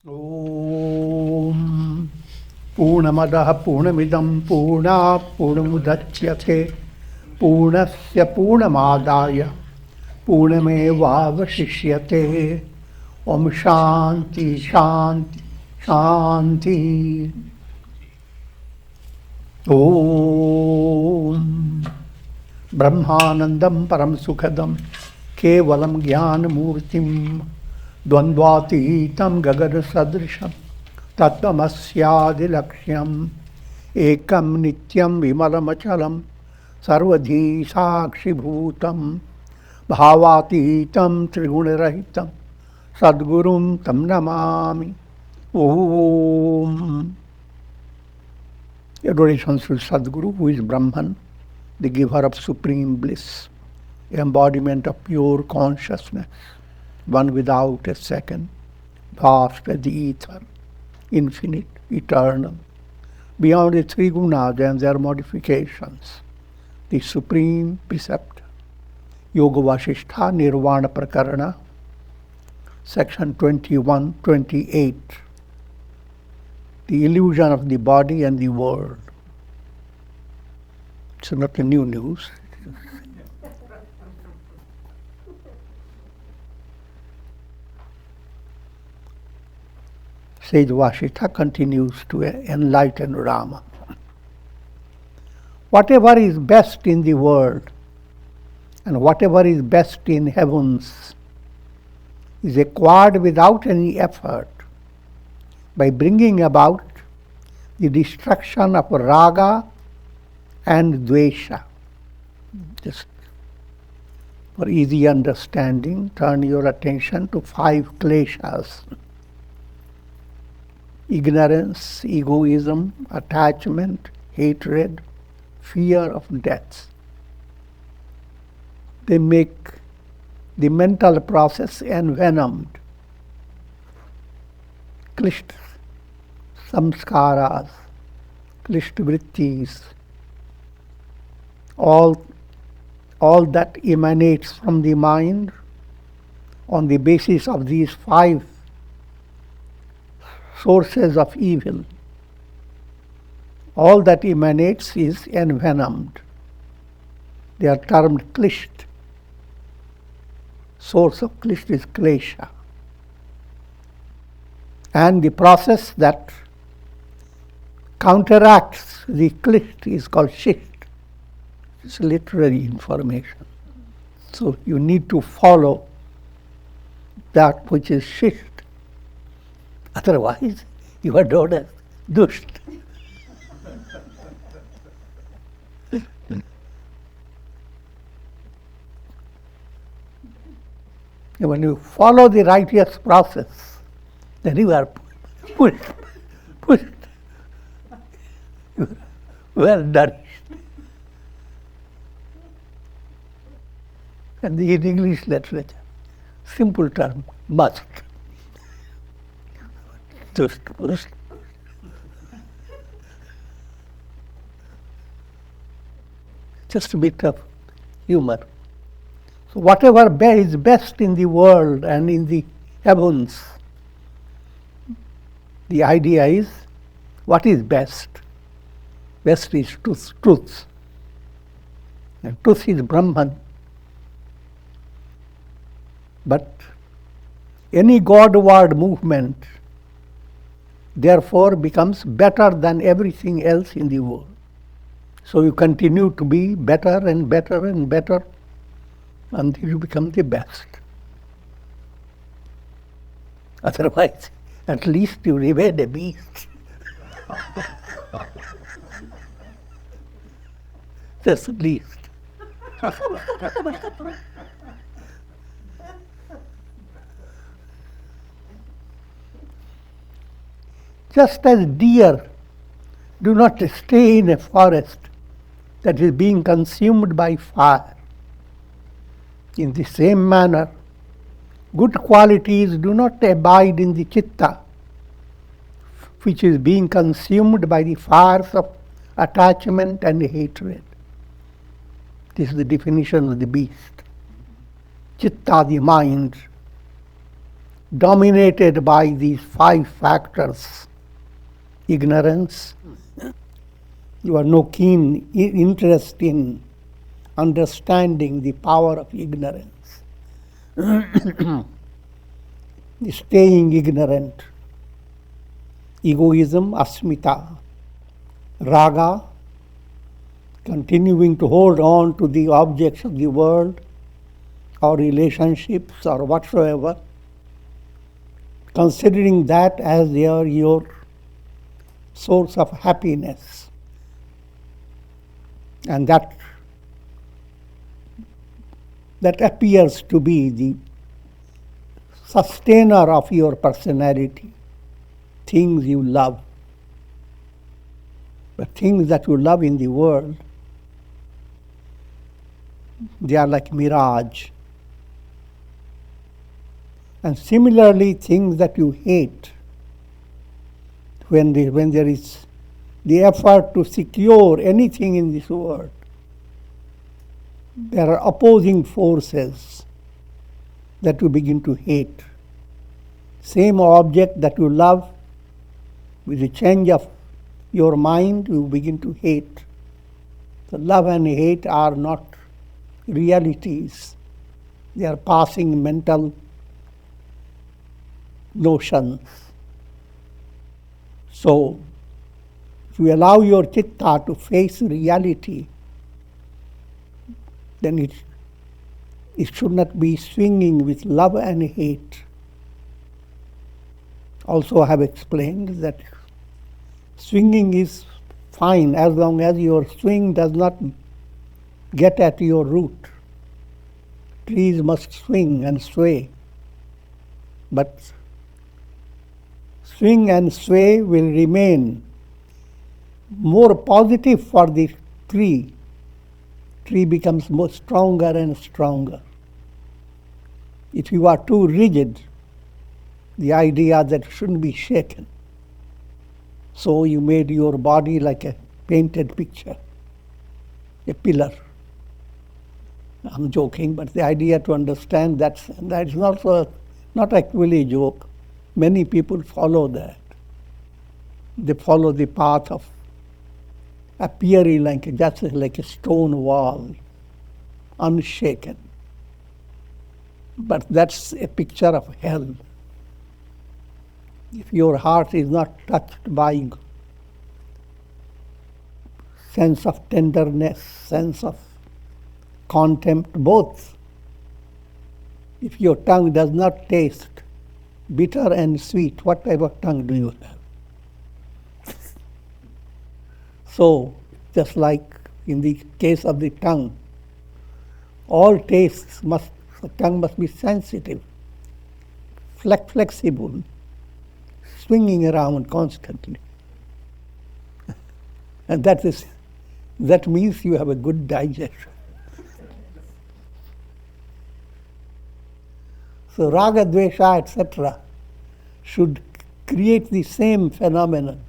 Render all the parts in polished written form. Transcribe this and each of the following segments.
ॐ पूर्णमदः पूर्णमिदं पूर्णात् पूर्णमुदच्यते पूर्णस्य पूर्णमादाय पूर्णमेवावशिष्यते ॐ शान्ति शान्ति शान्ति ॐ ब्रह्मानन्दं परं सुखदं केवलं ज्ञानमूर्तिं द्वन्द्वातीतं गगनसदृशं तत्त्वमस्यादिलक्ष्यम् एकं नित्यं विमलमचलं सर्वधी साक्षिभूतं भावातीतं त्रिगुणरहितं सद्गुरुं तं नमामि. ॐ Adorations to Sadguru, who is Brahman, the giver of supreme bliss, embodiment of pure consciousness, one without a second, vast as the ether, infinite, eternal, beyond the three gunas and their modifications, the supreme preceptor, Yoga Vasishtha Nirvana Prakarana, section 21-28, the illusion of the body and the world. It's not a new news. Sage Vasishtha continues to enlighten Rama. Whatever is best in the world and whatever is best in heavens is acquired without any effort by bringing about the destruction of raga and dvesha. Just for easy understanding, turn your attention to 5 kleshas: ignorance, egoism, attachment, hatred, fear of death. They make the mental process envenomed. Klishta samskaras, klishta vrittis, all that emanates from the mind on the basis of these 5 sources of evil. All that emanates is envenomed. They are termed klishta. Source of klishta is klesha. And the process that counteracts the klishta is called shishta. It's literary information. So you need to follow that which is shishta. Otherwise, you are known as dusht. When you follow the righteous process, then you are pushed. You are well nourished. And in English literature, simple term, must. Just a bit of humor. So whatever is best in the world and in the heavens, the idea is, what is best? Best is truth. And truth is Brahman. But any Godward movement therefore becomes better than everything else in the world. So you continue to be better and better and better until you become the best. Otherwise, at least you remain a beast. That's the least. Just as deer do not stay in a forest that is being consumed by fire, in the same manner, good qualities do not abide in the chitta, which is being consumed by the fires of attachment and hatred. This is the definition of the beast. Chitta, the mind, dominated by these 5 factors. Ignorance. You have no keen interest in understanding the power of ignorance. Staying ignorant. Egoism, asmita. Raga, continuing to hold on to the objects of the world or relationships or whatsoever, considering that as your source of happiness. And that appears to be the sustainer of your personality, things you love. The things that you love in the world, they are like mirage. And similarly, things that you hate, when there is the effort to secure anything in this world, there are opposing forces that you begin to hate. Same object that you love, with the change of your mind, you begin to hate. So love and hate are not realities. They are passing mental notions. So, if you allow your chitta to face reality, then it should not be swinging with love and hate. Also, I have explained that swinging is fine as long as your swing does not get at your root. Trees must swing and sway, but swing and sway will remain more positive for the tree. Tree becomes more stronger and stronger. If you are too rigid, the idea that it shouldn't be shaken. So you made your body like a painted picture, a pillar. I'm joking, but the idea to understand that's not actually a joke. Many people follow that. They follow the path of appearing just like a stone wall, unshaken. But that's a picture of hell. If your heart is not touched by sense of tenderness, sense of contempt, both, if your tongue does not taste bitter and sweet, what type of tongue do you have? So, just like in the case of the tongue, all tastes the tongue must be sensitive, flexible, swinging around constantly. And that means you have a good digestion. So raga, dvesha, etc. should create the same phenomenon.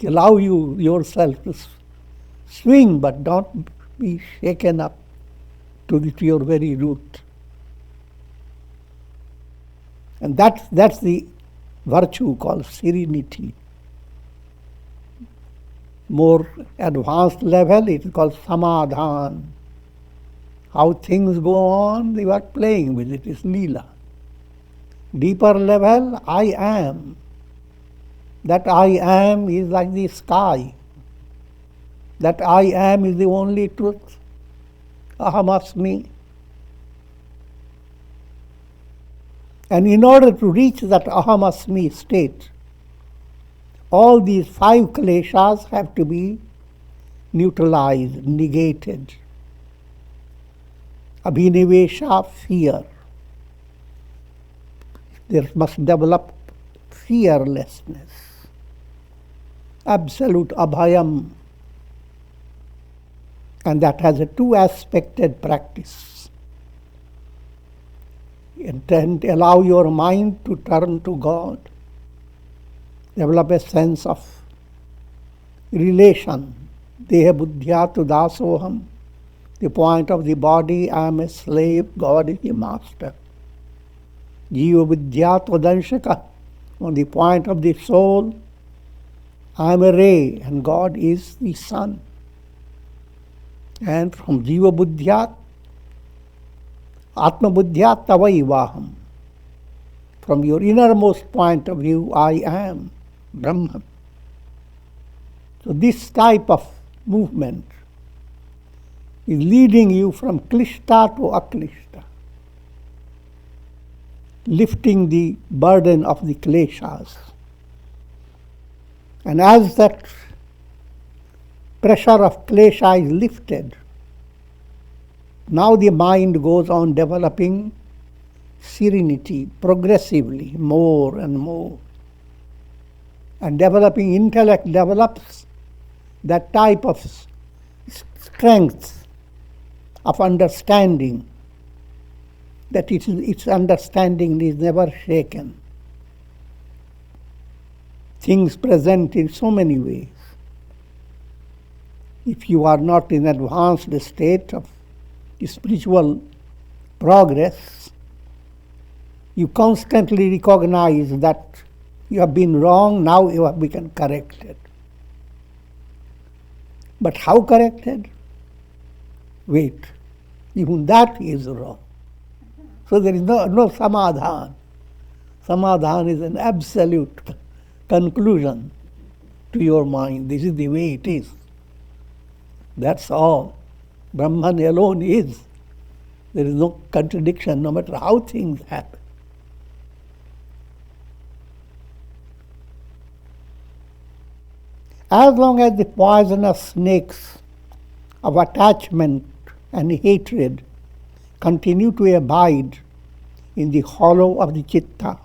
Allow yourself to swing, but don't be shaken up to your very root. And that's the virtue called serenity. More advanced level, it is called samadhan. How things go on, you are playing with it, it's lila. Deeper level, I am. That I am is like the sky. That I am is the only truth. Ahamasmi. And in order to reach that ahamasmi state, all these 5 kleshas have to be neutralized, negated. Abhinivesha, fear. There must develop fearlessness. Absolute abhayam. And that has a 2-aspected practice. And allow your mind to turn to God. Develop a sense of relation. Deha buddhya tu dasoham. The point of the body, I am a slave, God is the master. Jiva Vidyat Vadanshaka. On the point of the soul, I am a ray and God is the sun. And from Jiva Buddhyat, Atma Buddhyat Tavaivaham. From your innermost point of view, I am Brahman. So this type of movement is leading you from klishta to aklishta, lifting the burden of the kleshas. And as that pressure of klesha is lifted, now the mind goes on developing serenity progressively, more and more. And developing intellect develops that type of strength of understanding, that its understanding is never shaken. Things present in so many ways. If you are not in advanced state of spiritual progress, you constantly recognize that you have been wrong, now you have become corrected. But how corrected? Wait, even that is wrong. So there is no samadhan. Samadhan is an absolute conclusion to your mind. This is the way it is. That's all. Brahman alone is. There is no contradiction, no matter how things happen. As long as the poisonous snakes of attachment and hatred continue to abide in the hollow of the chitta,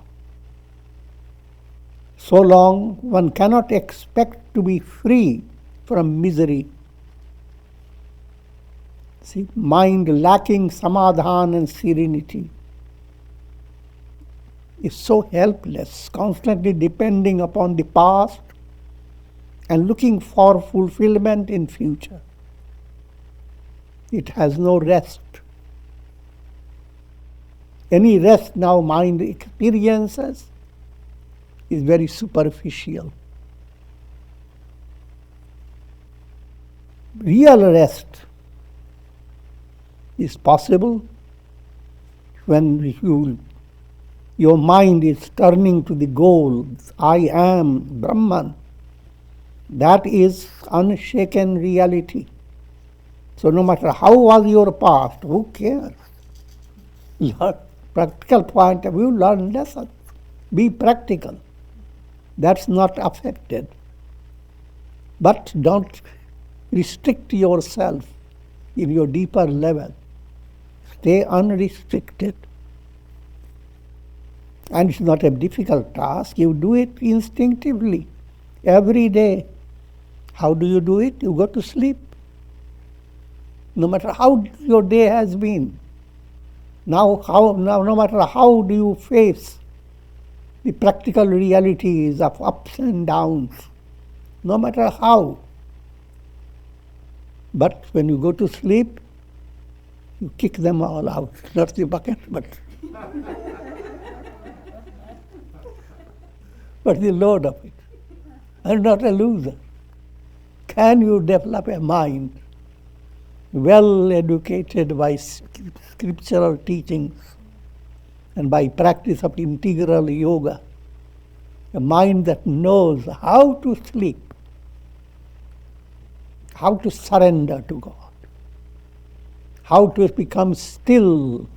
so long one cannot expect to be free from misery. See, mind lacking samadhan and serenity is so helpless, constantly depending upon the past and looking for fulfillment in future. It has no rest. Any rest now mind experiences is very superficial. Real rest is possible when your mind is turning to the goal. I am Brahman. That is unshaken reality. So no matter how was your past, who cares? Practical point of view, learn lessons. Be practical. That's not affected. But don't restrict yourself in your deeper level. Stay unrestricted. And it's not a difficult task. You do it instinctively every day. How do you do it? You go to sleep. No matter how your day has been. Now no matter how do you face the practical realities of ups and downs. No matter how. But when you go to sleep, you kick them all out. Not the bucket, but the load of it. I'm not a loser. Can you develop a mind well educated by scriptural teachings and by practice of integral yoga, a mind that knows how to sleep, how to surrender to God, how to become still?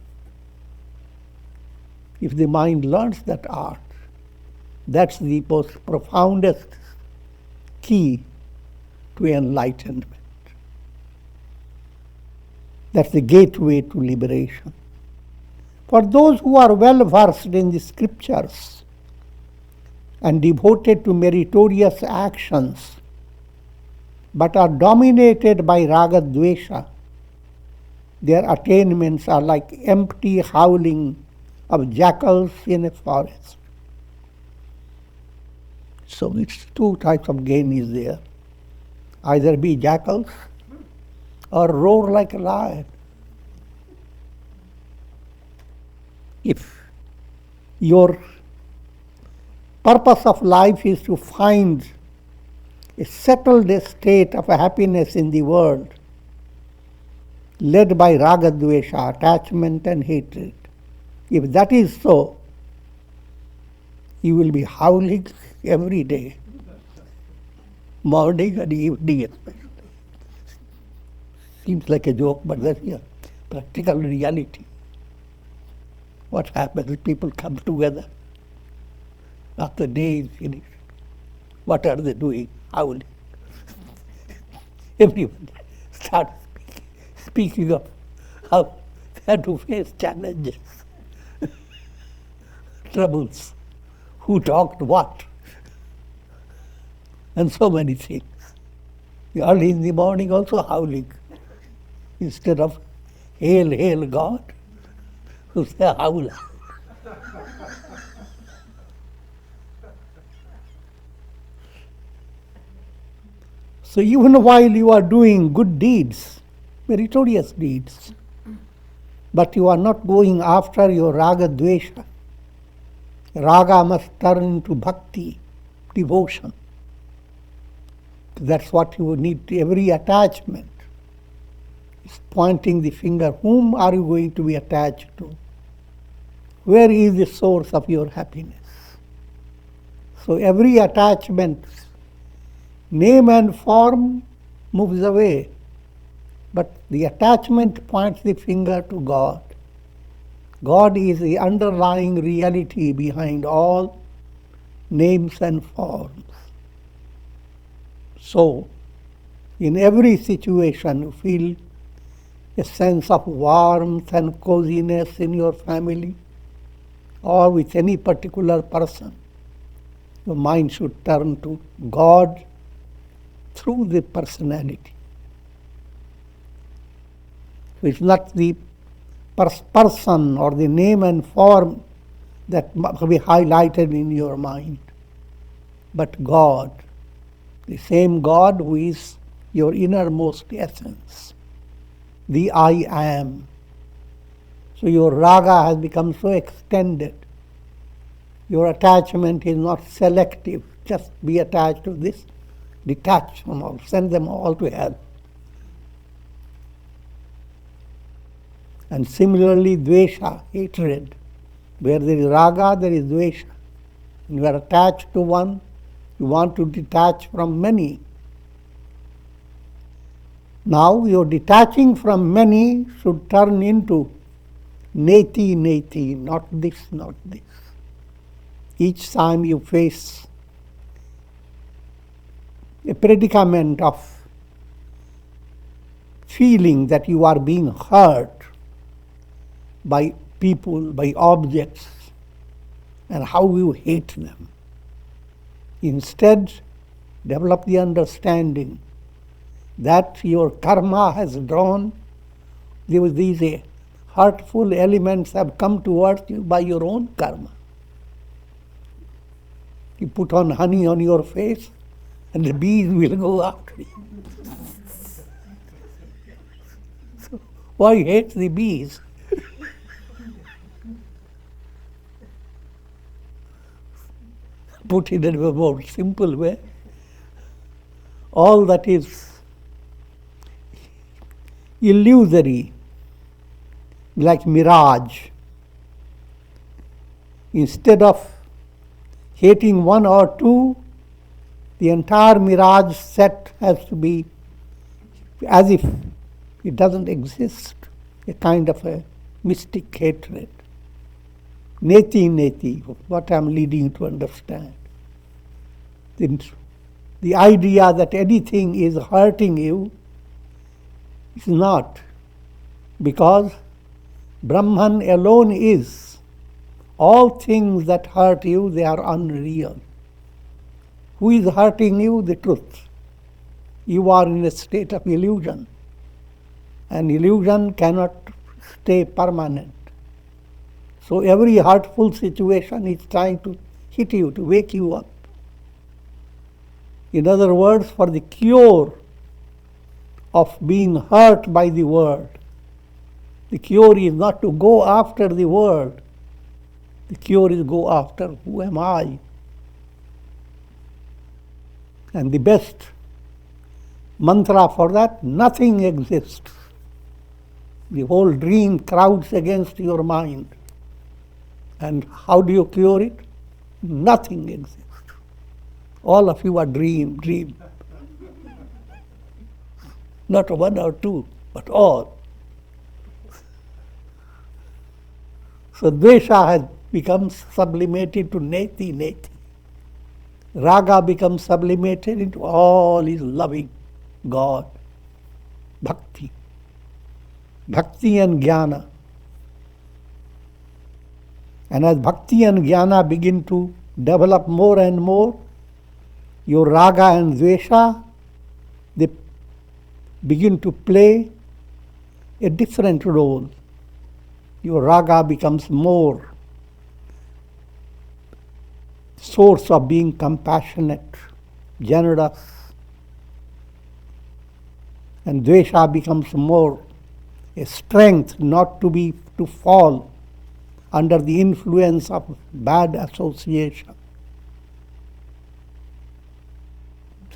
If the mind learns that art, that's the most profoundest key to enlightenment. That's the gateway to liberation. For those who are well versed in the scriptures and devoted to meritorious actions, but are dominated by raga dvesha, their attainments are like empty howling of jackals in a forest. So it's two types of gain is there. Either be jackals or roar like a lion. If Your purpose of life is to find a settled state of happiness in the world, led by raga dvesha, attachment and hatred. If that is so, you will be howling every day, morning and evening especially. Seems like a joke, but that's a practical reality. What happens? People come together after day is finished. What are they doing? Howling. Everyone starts speaking of how they have to face challenges, troubles, who talked what, and so many things. Early in the morning also howling. Instead of hail, hail God, who say howl. So even while you are doing good deeds, meritorious deeds, but you are not going after your raga dvesha. Raga must turn into bhakti, devotion. That's what you need. Every attachment is pointing the finger. Whom are you going to be attached to? Where is the source of your happiness? So every attachment, name and form moves away, but the attachment points the finger to God. God is the underlying reality behind all names and forms. So, in every situation, you feel a sense of warmth and coziness in your family or with any particular person. Your mind should turn to God through the personality. So it's not the person or the name and form that must be highlighted in your mind, but God, the same God who is your innermost essence, the I am. So your raga has become so extended. Your attachment is not selective. Just be attached to this, detach from all, send them all to hell. And similarly, dvesha, hatred. Where there is raga, there is dvesha. When you are attached to one, you want to detach from many. Now, your detaching from many should turn into neti, neti, not this, not this. Each time you face a predicament of feeling that you are being hurt by people, by objects, and how you hate them. Instead, develop the understanding that your karma has drawn, these hurtful elements have come towards you by your own karma. You put on honey on your face, and the bees will go after you. So why hate the bees? Put it in a more simple way. All that is illusory, like mirage. Instead of hating one or two, the entire mirage set has to be as if it doesn't exist, a kind of a mystic hatred. Neti, neti, what I'm leading to understand. The idea that anything is hurting you is not, because Brahman alone is. All things that hurt you, they are unreal. Who is hurting you? The truth. You are in a state of illusion. And illusion cannot stay permanent. So every hurtful situation is trying to hit you, to wake you up. In other words, for the cure of being hurt by the world, the cure is not to go after the world, The cure is go after who am I? And the best mantra for that, nothing exists. The whole dream crowds against your mind. And how do you cure it? Nothing exists. All of you are dream. Not one or two, but all. So dvesha has become sublimated to neti. Raga becomes sublimated into all is loving God. Bhakti. Bhakti and jnana. And as bhakti and jnana begin to develop more and more, your raga and dvesha, they begin to play a different role. Your raga becomes more source of being compassionate, generous, and dvesha becomes more a strength not to fall under the influence of bad association.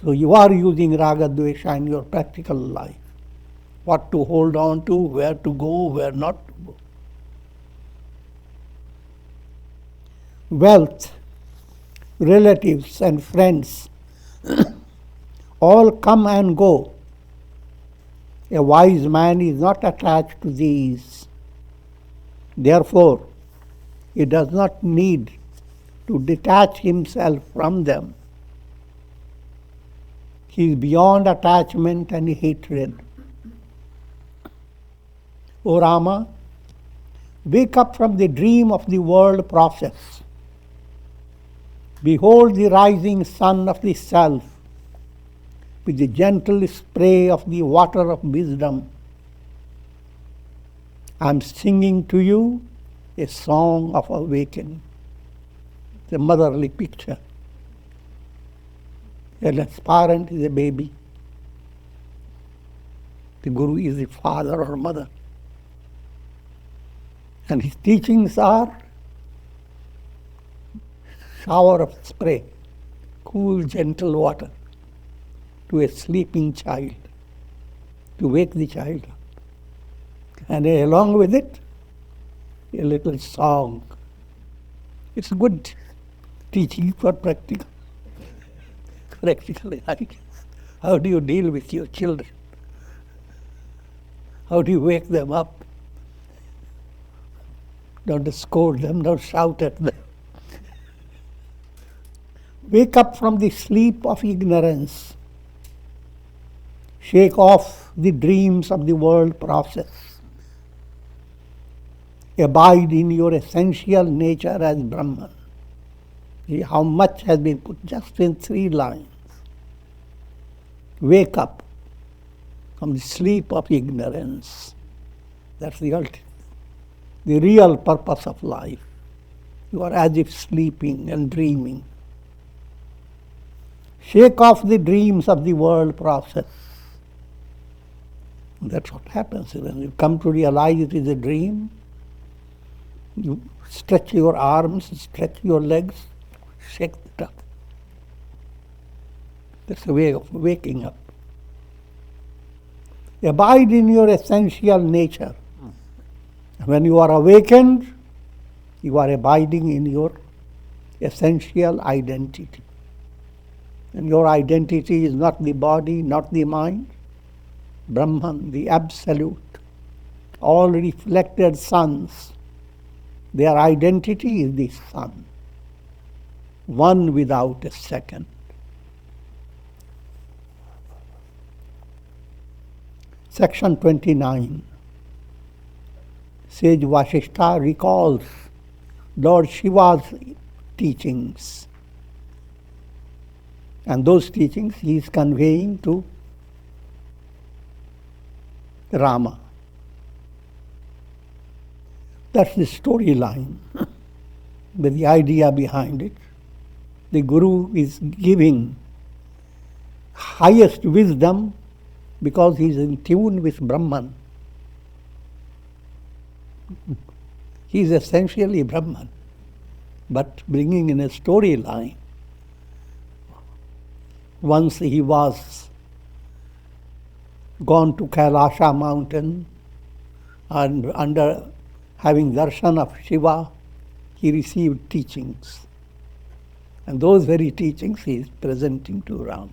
So you are using raga dvesha in your practical life. What to hold on to, where to go, where not to go. Wealth, relatives and friends all come and go. A wise man is not attached to these. Therefore, he does not need to detach himself from them. He is beyond attachment and hatred. O Rama, wake up from the dream of the world process. Behold the rising sun of the self with the gentle spray of the water of wisdom. I am singing to you a song of awakening. It's a motherly picture. A parent is a baby. The Guru is the father or mother. And his teachings are shower of spray, cool, gentle water to a sleeping child, to wake the child up. And along with it, a little song. It's good teaching for practical. Practically, how do you deal with your children? How do you wake them up? Don't scold them, don't shout at them. Wake up from the sleep of ignorance. Shake off the dreams of the world process. Abide in your essential nature as Brahman. See how much has been put just in 3 lines. Wake up from the sleep of ignorance. That's the ultimate, the real purpose of life. You are as if sleeping and dreaming. Shake off the dreams of the world process. That's what happens when you come to realize it is a dream. You stretch your arms, stretch your legs, shake it up. That's a way of waking up. Abide in your essential nature. When you are awakened, you are abiding in your essential identity. And your identity is not the body, not the mind. Brahman, the absolute, all reflected suns. Their identity is the sun, one without a second. Section 29. Sage Vasishtha recalls Lord Shiva's teachings. And those teachings he is conveying to Rama. That's the storyline, with the idea behind it. The Guru is giving highest wisdom because he is in tune with Brahman. He is essentially Brahman. but bringing in a storyline. Once he was gone to Kailasha mountain, and under having darshan of Shiva, he received teachings. And those very teachings he is presenting to Rama.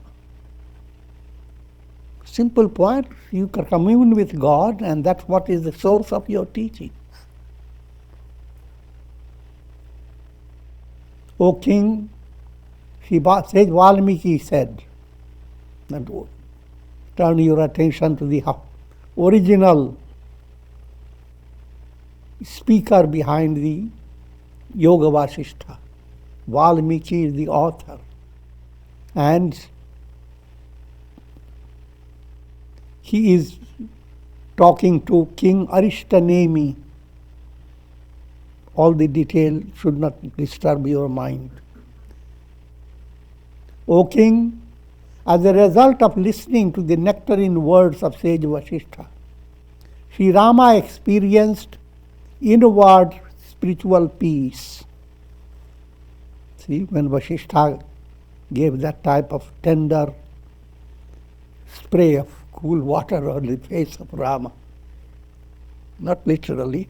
Simple point, you can commune with God, and that's what is the source of your teaching. O king, Sage Valmiki said, that turn your attention to the original speaker behind the Yoga Vasishtha. Valmiki is the author. And he is talking to King Arishtanemi. All the detail should not disturb your mind. O king, as a result of listening to the nectarine words of sage Vasishtha, Sri Rama experienced inward spiritual peace. See, when Vasishtha gave that type of tender spray of cool water on the face of Rama, not literally,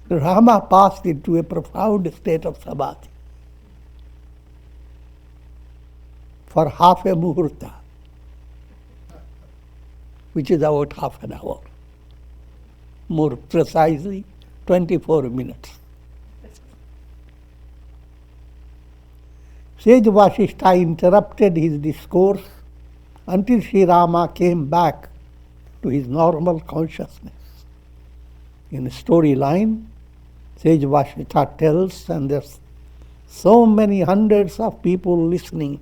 Rama passed into a profound state of samadhi for half a muhurta, which is about half an hour. More precisely, 24 minutes. Sage Vasishtha interrupted his discourse until Sri Rama came back to his normal consciousness. In a storyline, Sage Vasishtha tells, and there's so many hundreds of people listening.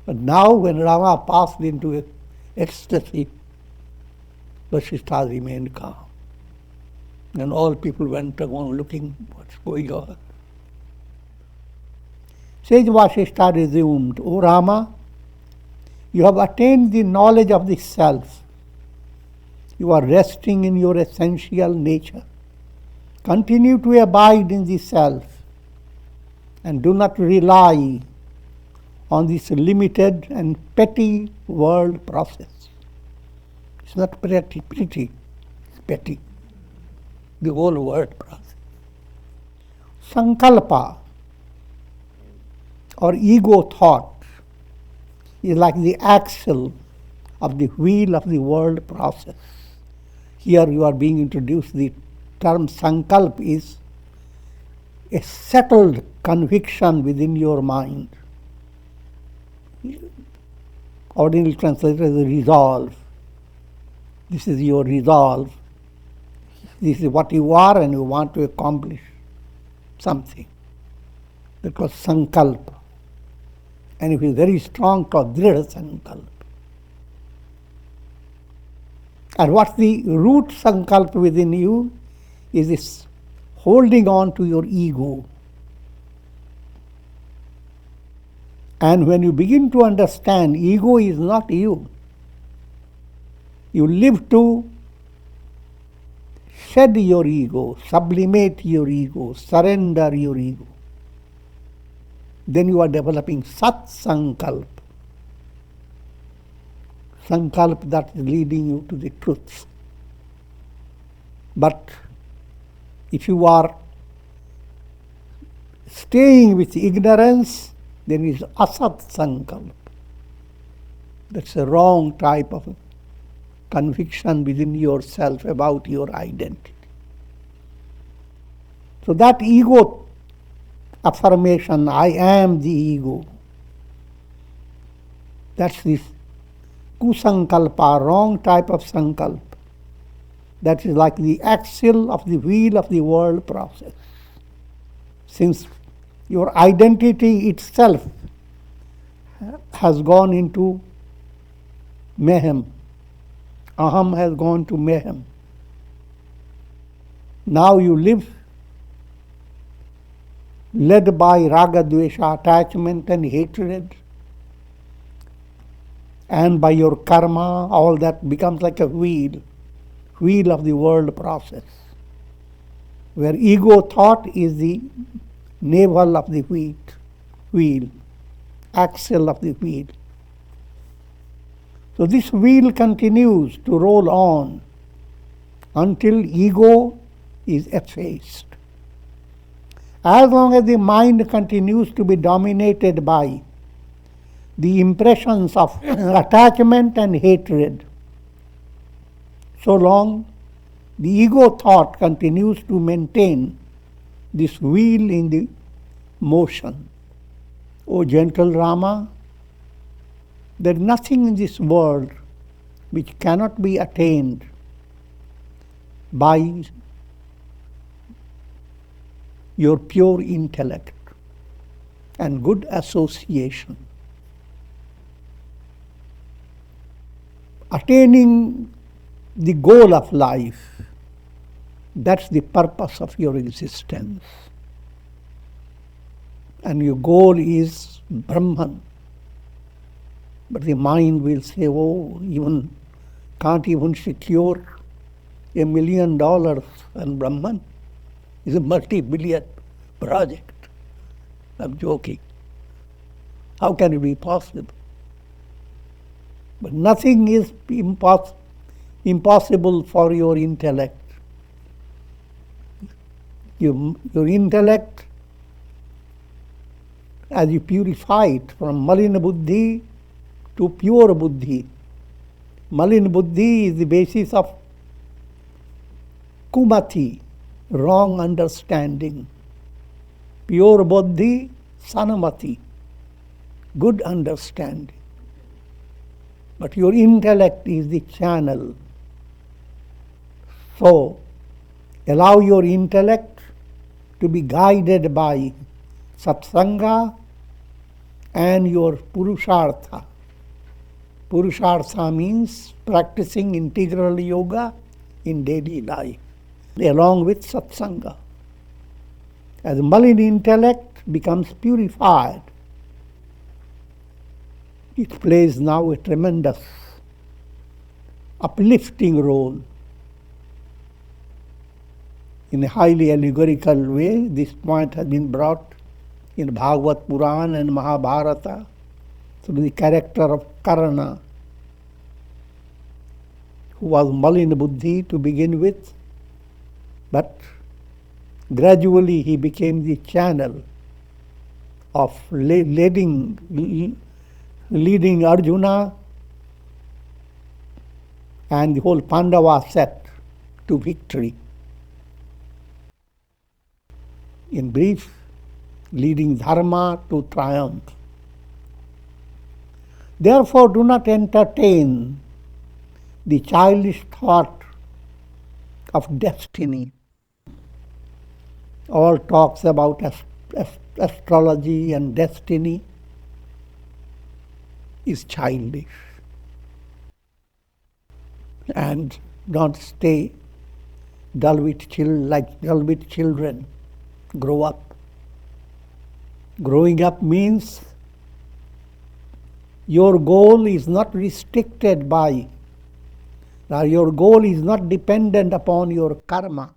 But now when Rama passed into ecstasy, Vasishtha remained calm. And all people went on looking what's going on. Sage Vasishtha resumed, O Rama, you have attained the knowledge of the self. You are resting in your essential nature. Continue to abide in the self and do not rely on this limited and petty world process. It's not pretty, it's petty. The whole world process. Sankalpa, or ego thought, is like the axle of the wheel of the world process. Here you are being introduced, the term sankalp is a settled conviction within your mind. Ordinarily translated as a resolve. This is your resolve. This is what you are and you want to accomplish something. That was sankalpa. And if it is very strong, called dridha sankalpa. And what's the root sankalpa within you is this holding on to your ego. And when you begin to understand ego is not you, you live to shed your ego, sublimate your ego, surrender your ego. Then you are developing Sat Sankalp. Sankalp that is leading you to the truth. But if you are staying with ignorance, then it is Asat Sankalp. That's a wrong type of conviction within yourself about your identity. So that ego affirmation, I am the ego, that's this kusankalpa, wrong type of sankalpa. That is like the axle of the wheel of the world process. Since your identity itself has gone into mayhem, aham has gone to mayhem. Now you live led by raga, dvesha, attachment and hatred, and by your karma, all that becomes like a wheel of the world process. where ego thought is the navel of the wheel, axle of the wheel. So this wheel continues to roll on until ego is effaced. As long as the mind continues to be dominated by the impressions of attachment and hatred, so long the ego thought continues to maintain this wheel in the motion. O gentle Rama, there is nothing in this world which cannot be attained by your pure intellect and good association. Attaining the goal of life, that's the purpose of your existence. And your goal is Brahman. But the mind will say, oh, can't even secure $1 million, and Brahman is a multi-billion project. I'm joking. How can it be possible? But nothing is impossible for your intellect. Your intellect, as you purify it from Malina Buddhi to pure Buddhi. Malina Buddhi is the basis of Kumati, wrong understanding. Pure Buddhi, Sanamati, good understanding. But your intellect is the channel. So, allow your intellect to be guided by satsanga and your purushartha. Purushartha means practicing integral yoga in daily life, along with satsanga. As Malin intellect becomes purified, it plays now a tremendous uplifting role. In a highly allegorical way, this point has been brought in Bhagavad Puran and Mahabharata through the character of Karna, who was Malina Buddhi to begin with, but gradually he became the channel of leading Arjuna and the whole Pandava set to victory. In brief, leading Dharma to triumph. Therefore, do not entertain the childish thought of destiny. All talks about astrology and destiny is childish. And don't stay dull with children. Grow up. Growing up means your goal is not restricted by, your goal is not dependent upon your karma.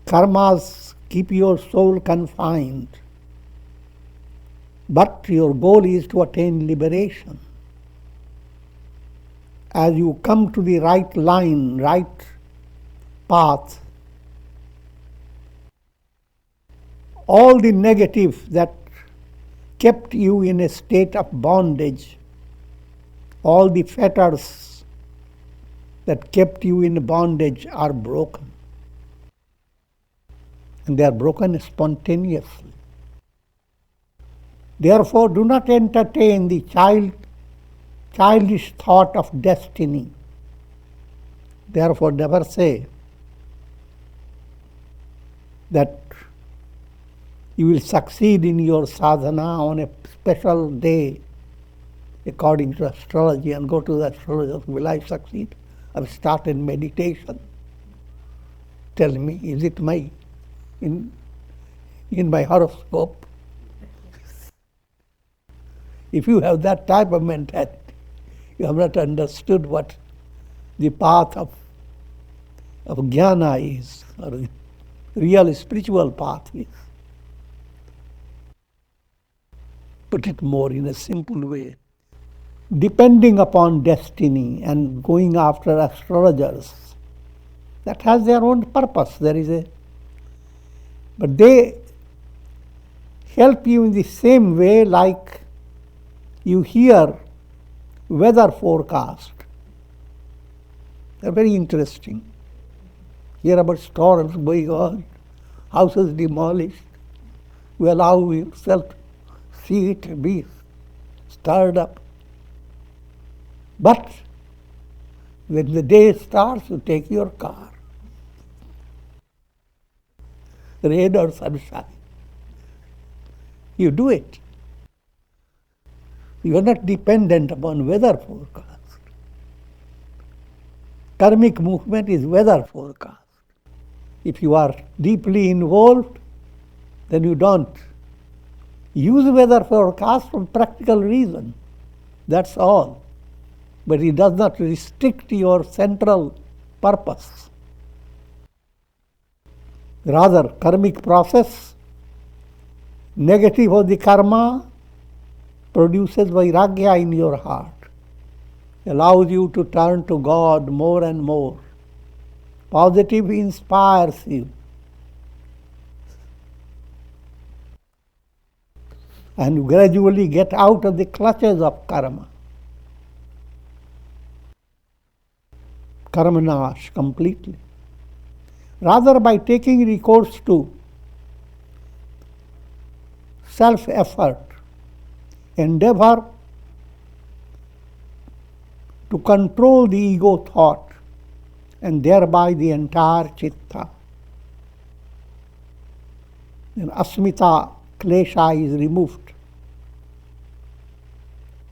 Karmas keep your soul confined. But your goal is to attain liberation. As you come to the right line, right path, all the negatives that kept you in a state of bondage, all the fetters that kept you in bondage are broken. And they are broken spontaneously. Therefore, do not entertain the childish thought of destiny. Therefore, never say that you will succeed in your sadhana on a special day according to astrology, and go to the astrologer. Will I succeed? I've started meditation. Tell me, is it in my horoscope? If you have that type of mentality, you have not understood what the path of jnana is, or real spiritual path is. Put it more in a simple way. Depending upon destiny and going after astrologers, that has their own purpose. But they help you in the same way like you hear weather forecast. They're very interesting. Hear about storms going on, houses demolished. We allow ourselves to see it, be stirred up. But when the day starts, you take your car, rain or sunshine. You do it. You are not dependent upon weather forecast. Karmic movement is weather forecast. If you are deeply involved, then you don't use weather forecast for practical reason. That's all. But it does not restrict your central purpose. Rather, karmic process, negative of the karma, produces vairagya in your heart, allows you to turn to God more and more. Positive inspires you. And you gradually get out of the clutches of karma. Karmanash completely. Rather, by taking recourse to self-effort, endeavor to control the ego thought and thereby the entire chitta. Then asmita, klesha is removed.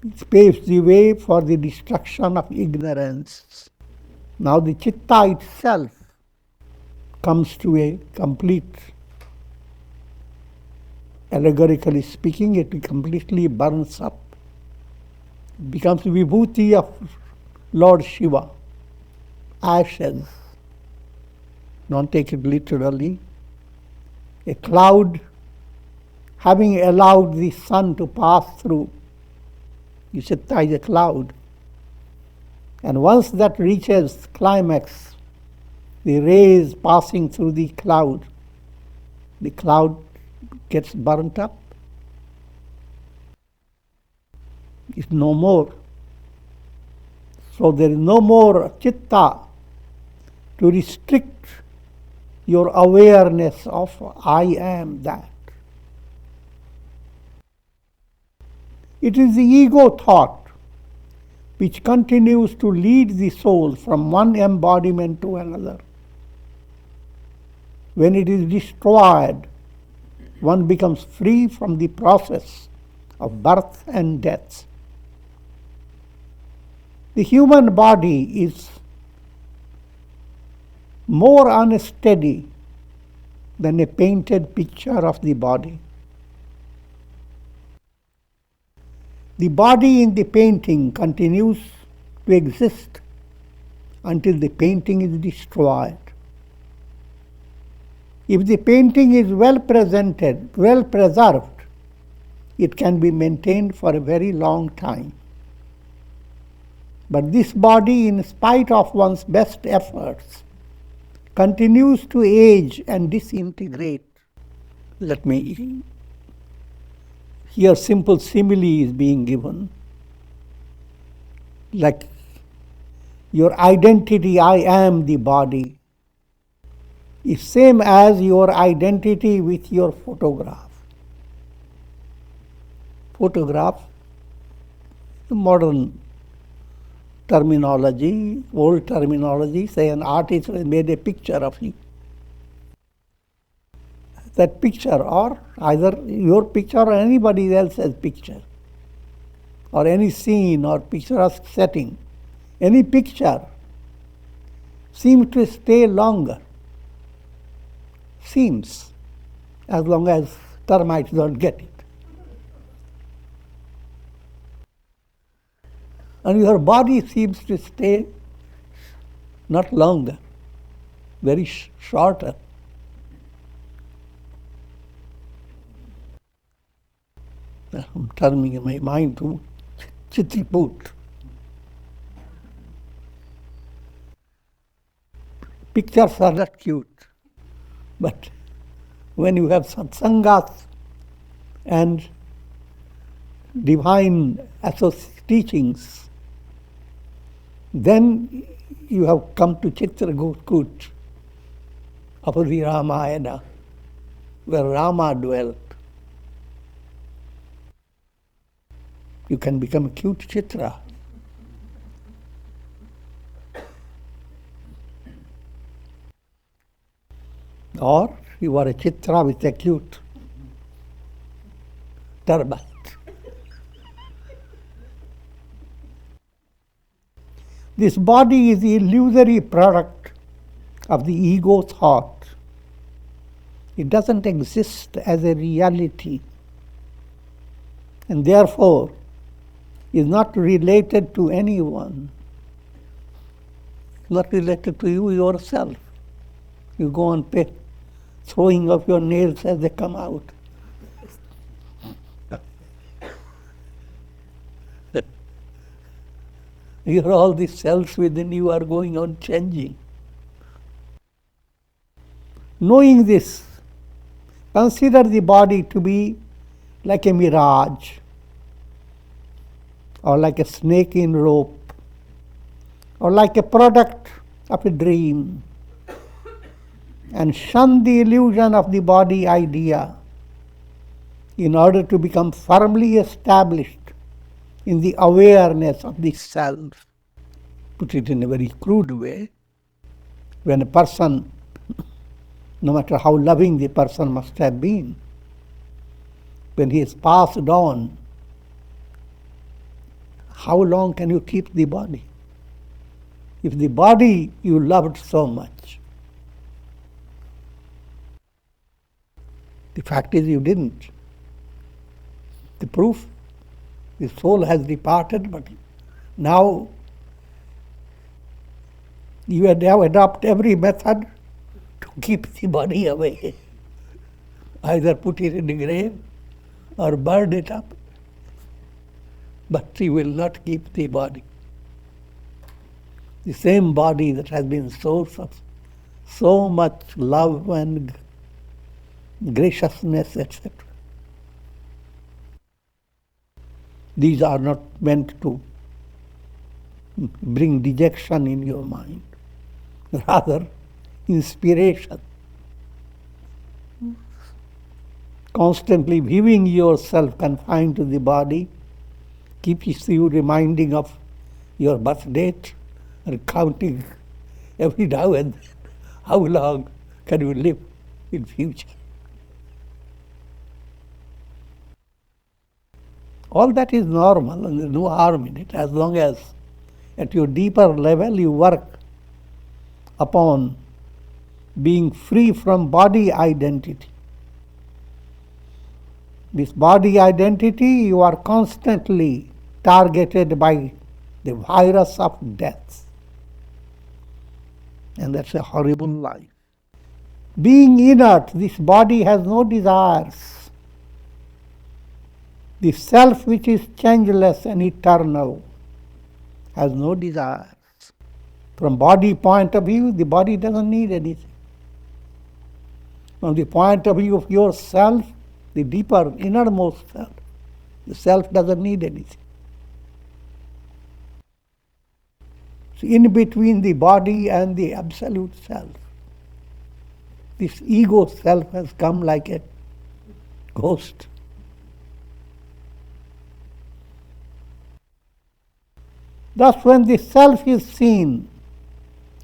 It paves the way for the destruction of ignorance. Now the chitta itself comes to a complete, allegorically speaking, it completely burns up. It becomes the vibhuti of Lord Shiva, ashes. Don't take it literally. A cloud having allowed the sun to pass through. The chitta is a cloud. And once that reaches climax, the rays passing through the cloud gets burnt up. It's no more. So there is no more chitta to restrict your awareness of I am that. It is the ego thought which continues to lead the soul from one embodiment to another. When it is destroyed, one becomes free from the process of birth and death. The human body is more unsteady than a painted picture of the body. The body in the painting continues to exist until the painting is destroyed. If the painting is well presented, well preserved, it can be maintained for a very long time. But this body, in spite of one's best efforts, continues to age and disintegrate. Let me here simple simile is being given. Like your identity, I am the body, is same as your identity with your photograph. Photograph, the modern terminology, old terminology, say an artist made a picture of you. That picture, or either your picture or anybody else's picture, or any scene or picturesque setting, any picture seems to stay longer. Seems, as long as termites don't get it. And your body seems to stay not longer, very shorter. I'm turning my mind to Chitraput. Pictures are not cute, but when you have satsangas and divine teachings, then you have come to Chitragurkut of the Ramayana, where Rama dwelt. You can become a cute Chitra. Or you are a Chitra with a cute turban. This body is the illusory product of the ego thought. It doesn't exist as a reality, and therefore is not related to anyone, not related to you yourself. You go on throwing off your nails as they come out. All these cells within you are going on changing. Knowing this, consider the body to be like a mirage, or like a snake in rope, or like a product of a dream, and shun the illusion of the body idea in order to become firmly established in the awareness of the self. Put it in a very crude way, when a person, no matter how loving the person must have been, when he is passed on, how long can you keep the body? If the body you loved so much, the fact is you didn't. The proof, the soul has departed, but now you now adopt every method to keep the body away. Either put it in the grave or burn it up, but you will not keep the body. The same body that has been source of so much love and graciousness, etc. These are not meant to bring dejection in your mind, rather inspiration. Constantly viewing yourself confined to the body keeps you reminding of your birth date and counting every now and then how long can you live in future. All that is normal and there's no harm in it, as long as at your deeper level you work upon being free from body identity. This body identity, you are constantly targeted by the virus of death. And that's a horrible life. Being inert, this body has no desires. The self which is changeless and eternal has no desires. From body point of view, the body doesn't need anything. From the point of view of yourself, the deeper, innermost self, the self doesn't need anything. So in between the body and the absolute self, this ego self has come like a ghost. Thus, when the self is seen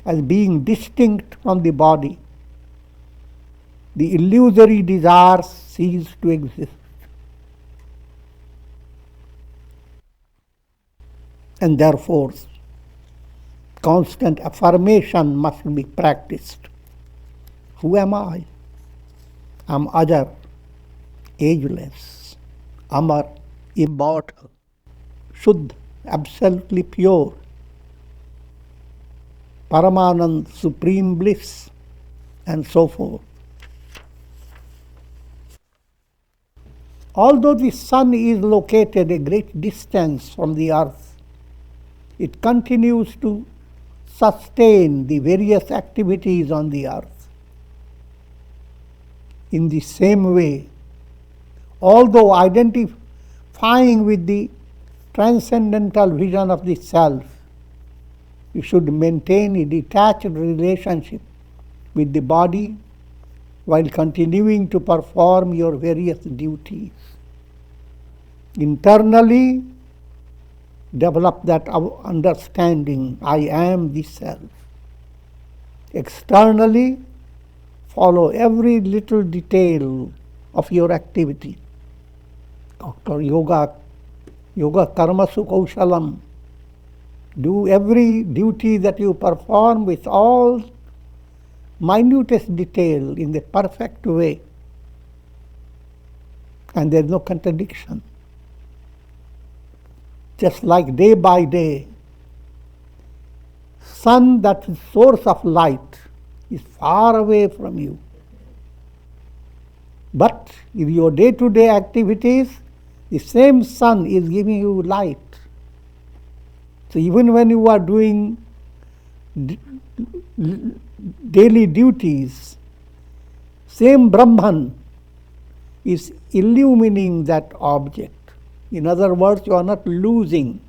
as being distinct from the body, the illusory desires cease to exist. And therefore, constant affirmation must be practiced. Who am I? I'm Ajar, ageless, Amar, immortal, Shuddha, absolutely pure, Paramanand, supreme bliss, and so forth. Although the sun is located a great distance from the earth, it continues to sustain the various activities on the earth. In the same way, although identifying with the transcendental vision of the self, you should maintain a detached relationship with the body while continuing to perform your various duties. Internally, develop that understanding, I am the self. Externally, follow every little detail of your activity. Dr. Yoga Karmasu Kaushalam. Do every duty that you perform with all minutest detail in the perfect way. And there is no contradiction. Just like day by day, sun, that is source of light, is far away from you. But in your day-to-day activities, the same sun is giving you light. So even when you are doing daily duties, same Brahman is illumining that object. In other words, you are not losing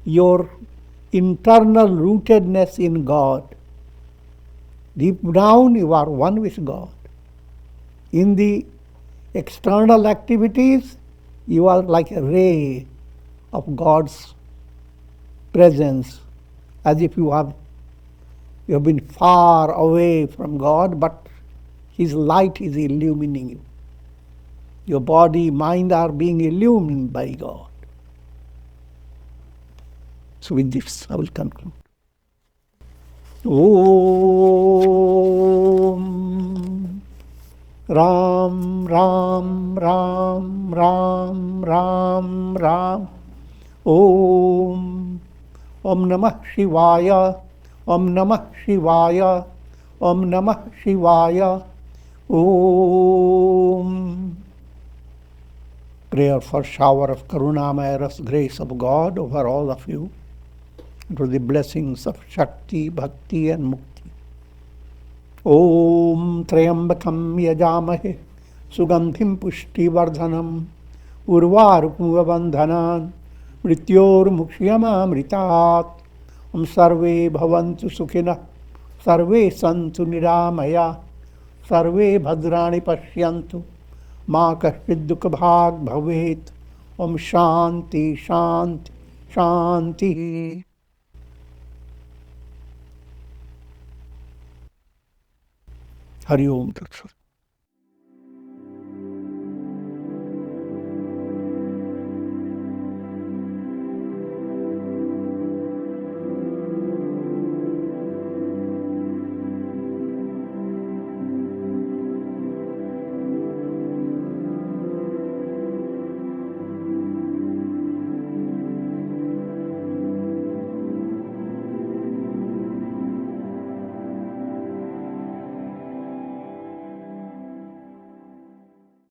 your internal rootedness in God. Deep down, you are one with God. In the external activities, you are like a ray of God's presence, as if you have been far away from God, but His light is illumining you. Your body, mind are being illumined by God. So with this, I will conclude. Om Ram Ram Ram Ram Ram Ram Om Namah Shivaya Om Namah Shivaya Om Namah Shivaya Om. Prayer for shower of Karunamaya Ras grace of God over all of you, to the blessings of Shakti, Bhakti and Mukti. Om Trayambakam Yajamahe Sugandhim Pushti Vardhanam Urvarupuma Bandhanan Mrityor Mukshiyama Mritat. Om Sarve Bhavantu Sukhina Sarve Santu Niramaya Sarve Bhadrani Pashyantu Ma Kashchid Dukha Bhag Bhavet. Om Shanti Shanti Shanti. Hari Om Tat Sat.